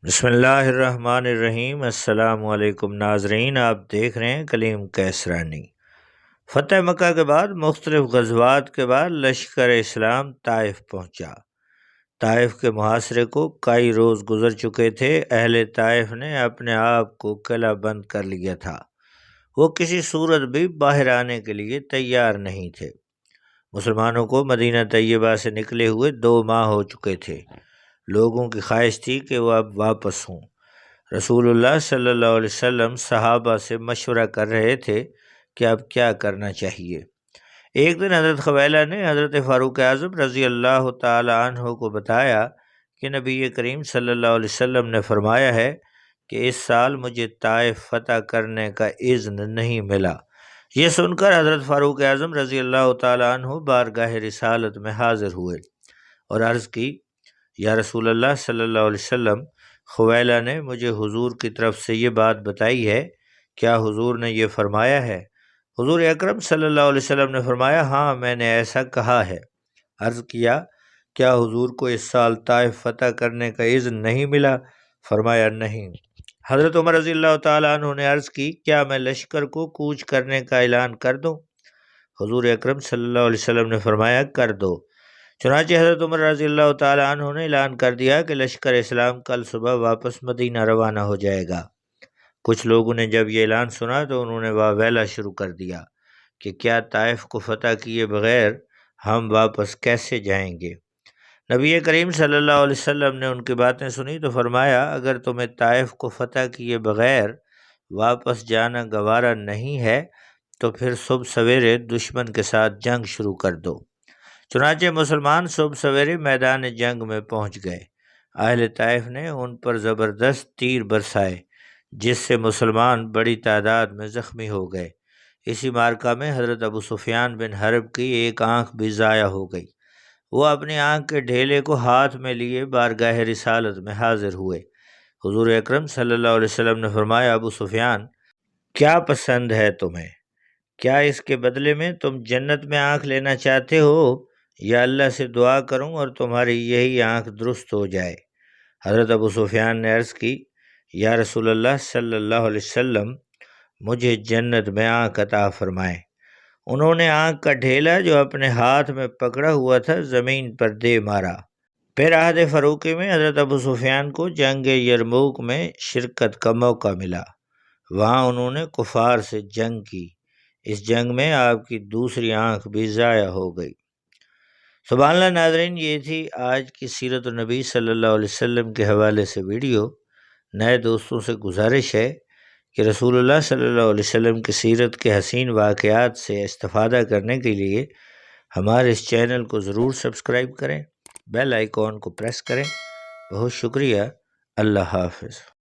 بسم اللہ الرحمن الرحیم۔ السلام علیکم ناظرین، آپ دیکھ رہے ہیں کلیم کیسرانی۔ فتح مکہ کے بعد مختلف غزوات کے بعد لشکر اسلام طائف پہنچا۔ طائف کے محاصرے کو کئی روز گزر چکے تھے۔ اہل طائف نے اپنے آپ کو قلعہ بند کر لیا تھا۔ وہ کسی صورت بھی باہر آنے کے لیے تیار نہیں تھے۔ مسلمانوں کو مدینہ طیبہ سے نکلے ہوئے 2 ماہ ہو چکے تھے۔ لوگوں کی خواہش تھی کہ وہ اب واپس ہوں۔ رسول اللہ صلی اللہ علیہ وسلم صحابہ سے مشورہ کر رہے تھے کہ اب کیا کرنا چاہیے۔ ایک دن حضرت خویلہ نے حضرت فاروق اعظم رضی اللہ تعالی عنہ کو بتایا کہ نبی کریم صلی اللہ علیہ وسلم نے فرمایا ہے کہ اس سال مجھے طائف فتح کرنے کا اذن نہیں ملا۔ یہ سن کر حضرت فاروق اعظم رضی اللہ تعالی عنہ بارگاہ رسالت میں حاضر ہوئے اور عرض کی، یا رسول اللہ صلی اللہ علیہ وسلم، خویلہ نے مجھے حضور کی طرف سے یہ بات بتائی ہے، کیا حضور نے یہ فرمایا ہے؟ حضور اکرم صلی اللہ علیہ وسلم نے فرمایا، ہاں میں نے ایسا کہا ہے۔ عرض کیا، کیا حضور کو اس سال طائف فتح کرنے کا اذن نہیں ملا؟ فرمایا نہیں۔ حضرت عمر رضی اللہ تعالیٰ عنہ نے عرض کی، کیا میں لشکر کو کوچ کرنے کا اعلان کر دوں؟ حضور اکرم صلی اللہ علیہ وسلم نے فرمایا، کر دو۔ چنانچہ حضرت عمر رضی اللہ تعالیٰ عنہ نے اعلان کر دیا کہ لشکر اسلام کل صبح واپس مدینہ روانہ ہو جائے گا۔ کچھ لوگوں نے جب یہ اعلان سنا تو انہوں نے واویلا شروع کر دیا کہ کیا طائف کو فتح کیے بغیر ہم واپس کیسے جائیں گے؟ نبی کریم صلی اللہ علیہ وسلم نے ان کی باتیں سنی تو فرمایا، اگر تمہیں طائف کو فتح کیے بغیر واپس جانا گوارا نہیں ہے تو پھر صبح سویرے دشمن کے ساتھ جنگ شروع کر دو۔ چنانچہ مسلمان صبح سویرے میدان جنگ میں پہنچ گئے۔ اہل طائف نے ان پر زبردست تیر برسائے جس سے مسلمان بڑی تعداد میں زخمی ہو گئے۔ اسی معرکہ میں حضرت ابو سفیان بن حرب کی ایک آنکھ بھی ضائع ہو گئی۔ وہ اپنی آنکھ کے ڈھیلے کو ہاتھ میں لیے بارگاہ رسالت میں حاضر ہوئے۔ حضور اکرم صلی اللہ علیہ وسلم نے فرمایا، ابو سفیان، کیا پسند ہے تمہیں؟ کیا اس کے بدلے میں تم جنت میں آنکھ لینا چاہتے ہو یا اللہ سے دعا کروں اور تمہاری یہی آنکھ درست ہو جائے؟ حضرت ابو سفیان نے عرض کی، یا رسول اللہ صلی اللہ علیہ وسلم، مجھے جنت میں آنکھ عطا فرمائیں۔ انہوں نے آنکھ کا ڈھیلا جو اپنے ہاتھ میں پکڑا ہوا تھا زمین پر دے مارا۔ پھر عہد فاروقی میں حضرت ابو سفیان کو جنگ یرموک میں شرکت کا موقع ملا۔ وہاں انہوں نے کفار سے جنگ کی۔ اس جنگ میں آپ کی دوسری آنکھ بھی ضائع ہو گئی۔ سبحان اللہ ناظرین، یہ تھی آج کی سیرت النبی صلی اللہ علیہ وسلم کے حوالے سے ویڈیو۔ نئے دوستوں سے گزارش ہے کہ رسول اللہ صلی اللہ علیہ وسلم کی سیرت کے حسین واقعات سے استفادہ کرنے کے لیے ہمارے اس چینل کو ضرور سبسکرائب کریں، بیل آئیکن کو پریس کریں۔ بہت شکریہ۔ اللہ حافظ۔